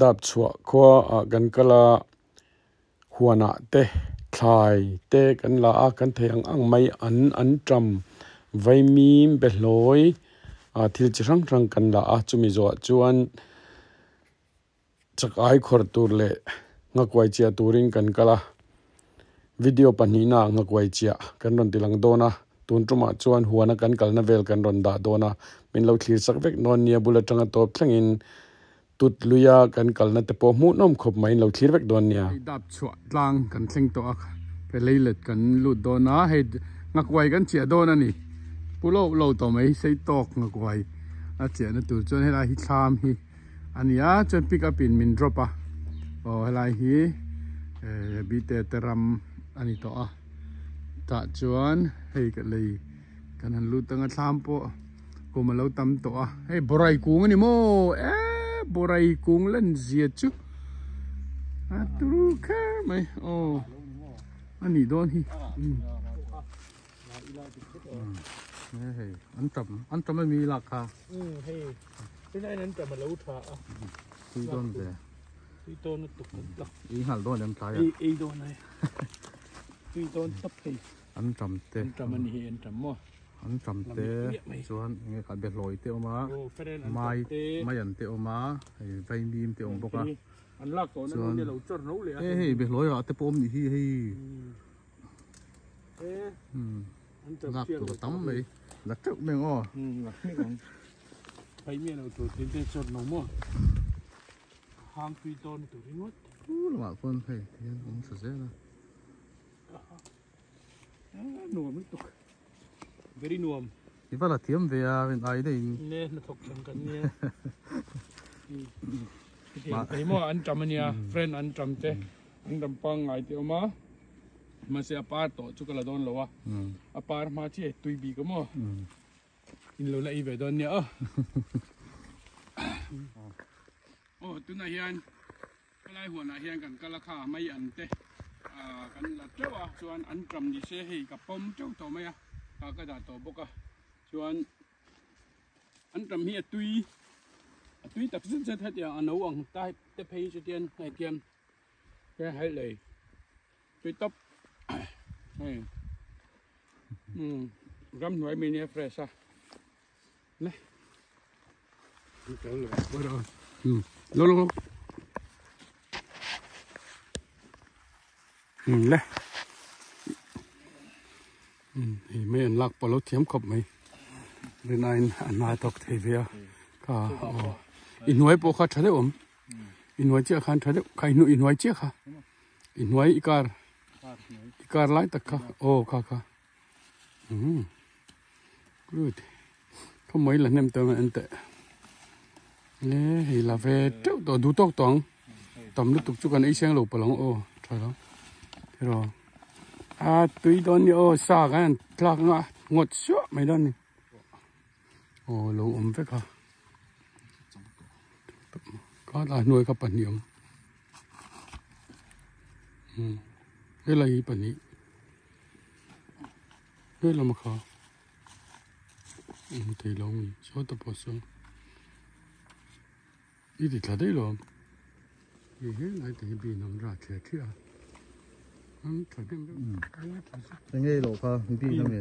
ดาบชัวขวากันกละหัวหน้าเตะคลายเตะกันละกันเทียงอังไม่อันจำไว้มีเบลอยทิลจิรังกันละจุมิโซจวนจักไอขรตูเล่งักไว้เจียตูริงกันกละวิดีโอปันนี้นะงักไว้เจียกันรอนติลังโดนะตุนจุมาจวนหัวนักกันกลนาเวลกันรอนดาโดนะเป็นเราคลีสักเวกนอนเนียบุลจังตบทั้งอินตุดลุยากันกลนาแต่พอมูน้อมขบไม่เราคลีเวกโดนเนียดับชัวลังกันเชิงตัวไปเลยเล็ดกันลุดโดนะให้งักไว้กันเจียโดนะนี่ผู้เราต่อไม่ใช่ตอกงักไว้เจียนั่นตัวจนให้เราฮิตามฮิอันนี้จนพิกอัพอินมินดรอปให้เราฮิบีเตตรัมอันนี้ต่อตาจวนให้กันเลยกันหันลุดตั้งสามปอกูมาเล่าตำตัวให้บรายกุ้งนี่โมบรายกุ้งเล่นเสียจุตุรุกะไหมโอ้อันนี้โดนฮิเฮ้ยอันจำไม่มีราคาเฮ้ยที่ไหนนั้นจะมาเล่าถ่าที่โดนเลยที่โดนตุกตุกอีหันโดนยังตายอีโดนไหนที่โดนตับให้อันจำเตะจำมันเห็นจำมั่วอันจำเตะส่วนเงี้ยขัดเบ็ดลอยเตะออกมาไม่ยันเตะออกมาไฟบีมเตะออกบอกอันลักตัวนั้นเนี่ยเราจดรู้เลยเฮ้ยเบ็ดลอยอ่ะเตะปมนี่เฮ้ยลักตัวตั้มเลยลักเจ้าแมงอ้อลักนี่ของไฟเมียเราตัวเต็มจดหนูมั่วห้างปีโตนตัวนี้วัดละหมาดคนเฮ้ยยังผมสุดเสียนะหนุ่มมันตกvery นุ่มนี่ว่าละเทียมเวียเป็นไอได้เนี่ยนักถกจังกันเนี่ยไอ้หม้ออันจำมันเนี่ยเฟรนอันจำเตะอันจำปังไงเตะมามาเสียปาร์ต่อจุกละโดนแล้ววะปาร์มาเชี่ยตุยบีก็มั้งอินโลละอีเวดอนเนี่ยโอ้ตุนายเฮียนอะไรหัวนาเฮียนกันก็ราคาไม่อันเตะกันละเจ้าส่วนอันจำดิเสียให้กับปมเจ้าตัวไหมก็ได้ตัวบกส่วนอันจำเฮียตุยตักซึ่งจะทัดอย่างอันนู้นใต้เตะเพย์จุดเดียนในเกมแค่ให้เลยตุยตบรำหน่วยมีเนี่ยเฟรชนะเจ้าเลยบ่ได้ลงเลยไม่อันลักปลดเทียมขบไหมเรื่องอันมาตกเทวีก็อินหน่วยปกติใช่ไหมอินหน่วยเจ้าขันใช่ไหมใครหน่วยอินหน่วยเจ้าค่ะอินหน่วยอีการไล่ตะค่ะโอ้ค่ะgood ทำไมล่ะเนี่ยตัวมันเตะเนี่ยเฮลาเวเจ้าตัวดูตกตองตอมลุกตุกจุกันไอเชียงหลุดไปหลงโอ้ใช่แล้วที่รอตุยโดนนี่โอ้สากันทลักงะงดชัวไม่โดนนี่โอ้ลูกเฟค่ะก็หลายหน่วยกับปัญญาอะไรปัญญาเฮ้ยเรามาขอไม่ได้ลองชอบตัวผสมอีดิทัดได้หรอเฮ้ยนายแต่บีน้ำราดเชื่อเชื่อทัดได้ยังไงหรอคะบีทำไง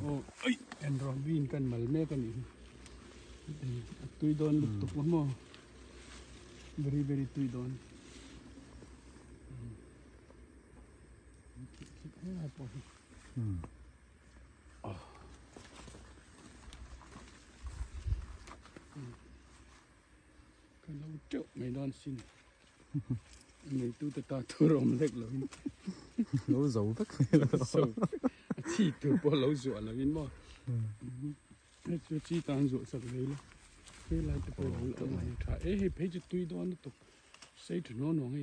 โอ้ยแอนดรอบีนกันมาเล่กันอีกตุยโดนลุกตุกมั้งvery ตุยโดนกันเราเจ้าไม่โดนสิไม่ตู้ตาตัวรมเล็กเลยเราสูบไปแล้วที่ตัวพอเราสูบแล้วยินบ่นี่จะที่ตานสูบสักเลยละเฮ้ยไรตัวเราถ่ายเฮ้ยเพจตุยโดนตุกใส่ถุงน้องให้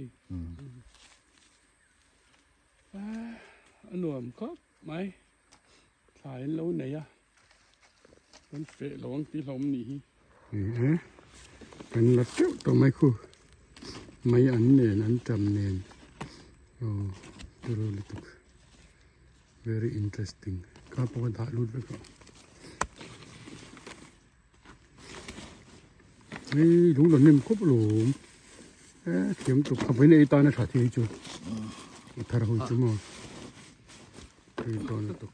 อันนู้นครับไม่ถ่ายแล้วไหนอ่ะมันเฟะระวังที่ลมหนีเป็นระเจ้าตัวไม่คู่ไม่อันเนียนอันจำเนียนโอ้ดูเลยตุก very interesting ก็พอถ่ายรูปไปก่อนนี่ลุงหล่นนิ่มครบหลุม kiếm tục học với này ta nó thả thì chú thả hồi chú mà thì to nó tục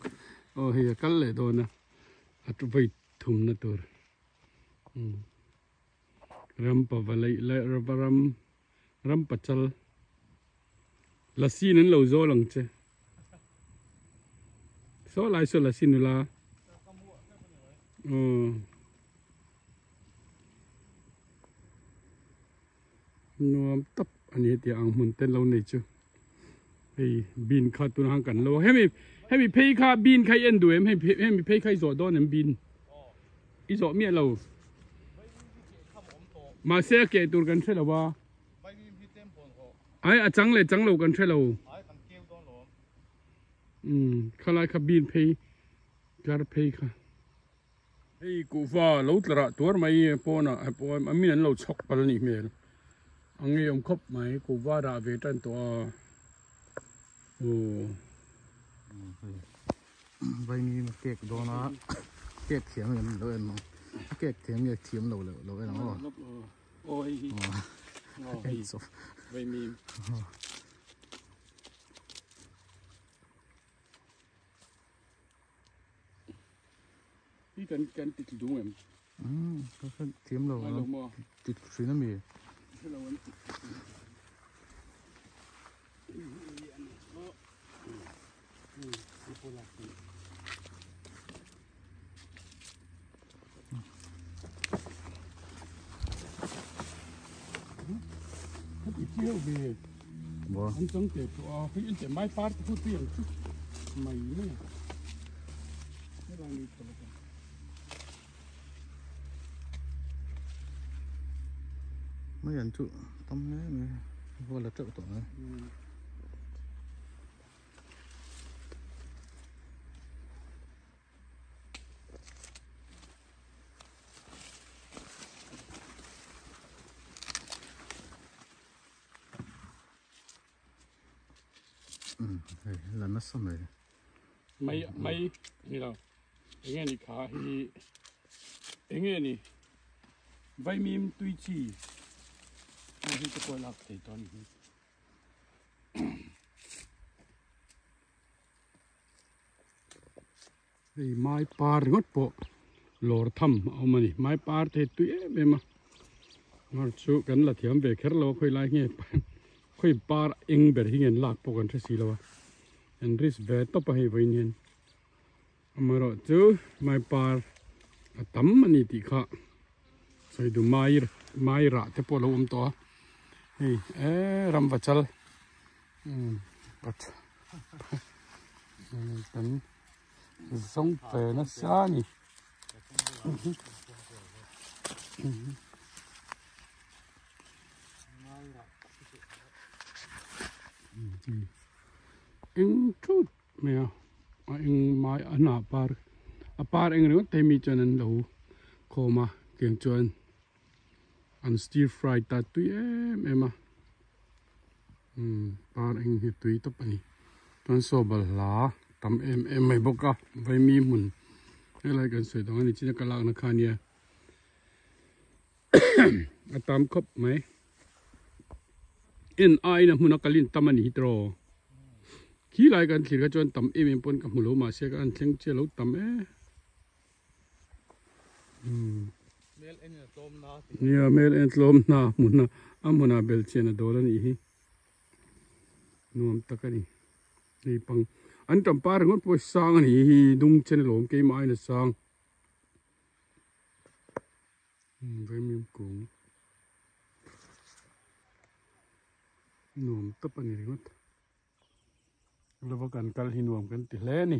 hi cắt lại to nó at vậy thùng nó tur ram pa và lại ram pachal lassi nên lâu gió lằng chứ số lại số lassi nữa là nuông tập anh ấy thì ăn muốn tên lâu này chứ hey bean khát tuần hàng cần lâu hay mi pay khá bean khai end đuổi hay mi pay khai giọt đó nên bean ít giọt miệng lâu mà xe kẹt tuần cần chơi lâu ba ai trắng lâu cần chơi lâu khai lại khai bean pay gar pay khai hey cụ pha lâu tara tuần mấy pona mình ăn lâu chọc bal nị mèo anh ấy ông khóc mấy cụ va ra về trên tòa vậy mi kẹt đó nó kẹt thiếm lên rồi mà kẹt thiếm như thiếm lâu rồi nó ôi vậy mi cái cần tịt đúng em cái thiếm lâu nó tịt suy nó mì chiêu về anh sống để cho cái anh để mai phát thu tiền chút mày nữa cái này đi thôi mấy anh chú tắm đấy mà vô là trợ tổ này là nó xong rồi mấy như nào anh nghe đi khá thì anh nghe đi vay mìm tuy chi anh thì có lạc thấy to này thì mai par ngót bộ lor thầm ông mày mai par thì tuy em mà chú cần là thiam về khэр lo khơi lại nghe khơi par ing bể hình lạc bộ cần thấy gì lo anh ris về top hay vậy nên mà rồi chú mai par tắm anh thì khá rồi đủ mai rạ thế bộ lâu to hey ram vachal but tấn giống về nó xa nhỉ anh chút mèo anh mai anh apar anh rồi thấy mi cho nên lâu khô mà kiêng chuan ăn stir fry ta tui em par anh thì tui tập này toàn số bal lá tầm em mày bốc à vậy mi mun cái lại cần sợi đó này chỉ là cái lạc nó khá nhẹ tạm khóc mấy in ai na mun akalin taman hitro khi lại cần thì cái chuyện tầm em pon cầm lúa mà sẽ cái ăn chén chia lúa tầm mel en tlom na mun amuna bel chen do la ni nuam takani ni pang an tam par ngot po sang ni dung chen lom ke mai na sang với mìm cũng nuam tap ani ngot lavakan kal hinuam kan ti hle ni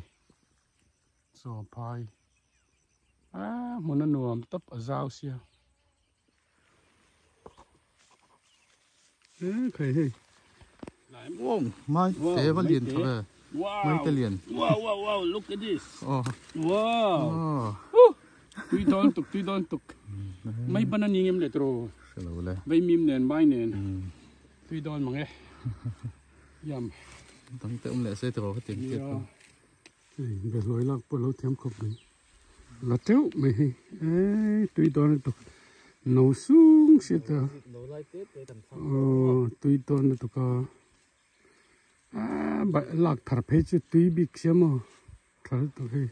so pai mona nuam tap azau sia khơi hey wow mai té vào liền thôi mấy cái liền wow look at this wow tuy đón tục mấy bên anh em lại trâu vậy mìm nền bay nền tuy đón mà nghe yam tấm tấm lại sẽ trâu cái tiền kia về lối lạc bộ lâu thêm khóc này là trâu mày tuy đón tục nấu xuống sẽ ta tui ton tu ka lạc thar phê chứ tui bị xem mà thar tu he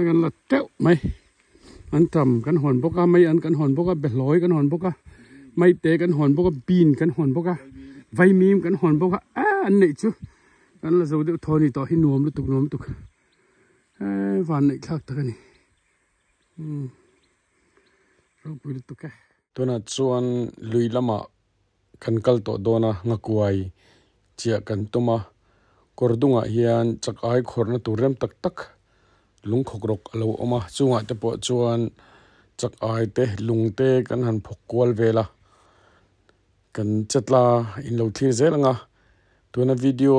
gan là treo mày anh trầmกันหอนบกไม่อันกันหอนบกเบลอยกันหอนบกไม่เตะกันหอนบกบีนกันหอนบกไวมีมกันหอนบกอันนี้chúกันละสูดทอนี่ต่อให้นวมลุตุกนวมตุกวันนี้คลักตะกันนี่เราไปลุตุกตัวนั้นส่วนลุยละมากันกัลโตโดนะงักไว้เจียกันตัวมากอดดุงอ่ะเฮียนจักไอ้ขอร์นตัวเริ่มตักลุงขกรกเราออกมาช่วงจะปวดชวนจากไอเตะลุงเตะกันหันพกกวลเวลากันจัดลาอินเราที่เจริญอ่ะตัวนั้นวิดีโอ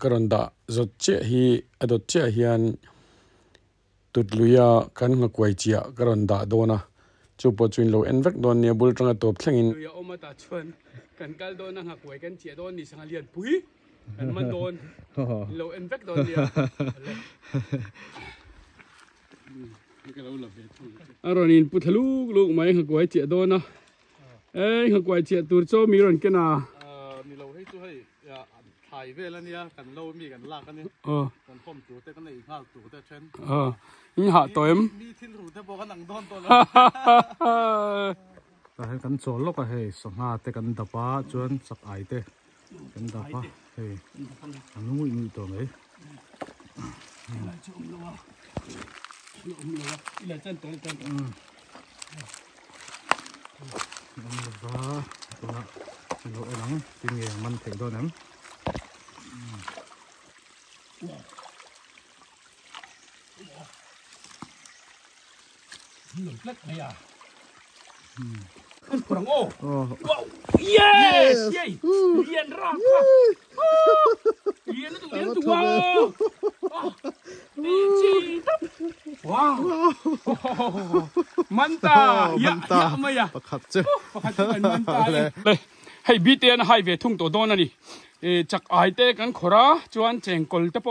กระดาษจดเจฮีอดเจฮีอันตุดลุยกันงักไว้เจียกระดาษโดนะจูปวดชวนเราเอ็นเวกโดนเนี่ยบุลตรงตัวเพลงอินลุยออกมาตัดชวนกันกัลโดนงักไว้กันเจียโดนนี่สังเลียนปุ้ยกันมันโดนเราเอ็นเวกโดนเนี่ยนี่พุทธลูกไม่หักไว้เจียโดนนะหักไว้เจียตัวโจมีรอนกันนะมีเราให้ช่วยถ่ายเวลานี้กันเรามีกันลากกันนี่กันพ่อมตัวแต่กันในอีกห้าตัวแต่เช่นนี่หาตัวมีทิ้งรูแต่บอกกันหนังโดนตัวแล้วแต่ให้กันโซลก็ให้สงหาแต่กันดับป้าจนสักไอเตกันดับป้าเฮ้ยอันนู้นมีตัวไหมอีหล่าจันตัวจันตัวเราเอาหนังจริงๆมันถึงตัวนั้นหนุ่มเล็กไหมอ่ะพลังโอ้ว้าว yes เรียนรักค่ะเรียนตัวว้าวดีจีทับว้าวมันตาอย่าไม่อ่ะประคับเจ้าประคับเป็นมันตาเลยให้บีเตียนให้เวทุ่งตัวโดนนี่จากไอเตกันขราจวนเจงกอลเตป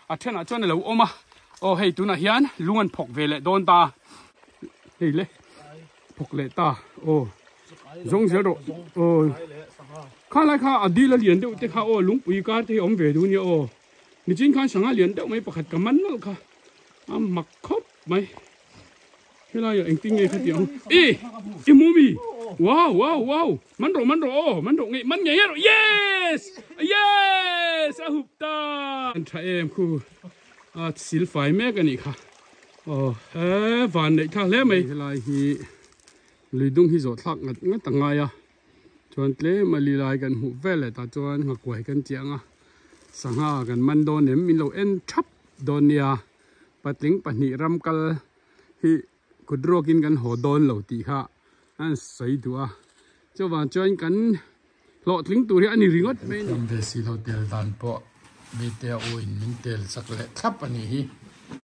อัฐนาจวนเราออกมาโอ้ให้ตัวน่ะเฮียนลุงอันพกเวลโดนตาเฮ้ยเลยพกเลตาโอ้จงเสียดโอ้ข้าไรข้าอดีตเรียนเดี๋ยวแต่ข้าโอ้ลุงปุยกาที่อมเวดูเนี่ยโอ้นี่จริงข้าสังเรียนเดี๋ยวไม่ประคับกับมันแล้วค่ะหมักครบไหมเวลาอย่างจริงไงข้าเดียวอีมูมี่ว้าวมันโรไงมันไงอ่ะ yes อาหุบตาใช่เอ็มคือสิลไฟแม่กันนี่ค่ะวันนี้ค่ะแล้วไหมเวลาที่ลีดุงที่จดทักงั้นต่างไงอ่ะจวนเล่มาลีลายกันหูเวลแต่จวนหักไหวกันเจียงอ่ะสังหากันมันโดนเนี่ยมีเราเอ็นชับโดนเนี่ยปัดลิงปัดหนีรำกันที่กุดรัวกินกันหัวโดนเหล่าตีค่ะอันใส่ตัวเจ้าว่าจวนกันหลอดลิงตัวนี้อันนี้ริงอดไม่ทำเวสีเราเตลตันปะมีเตลโออินมินเตลสักเล็ดทับอันนี้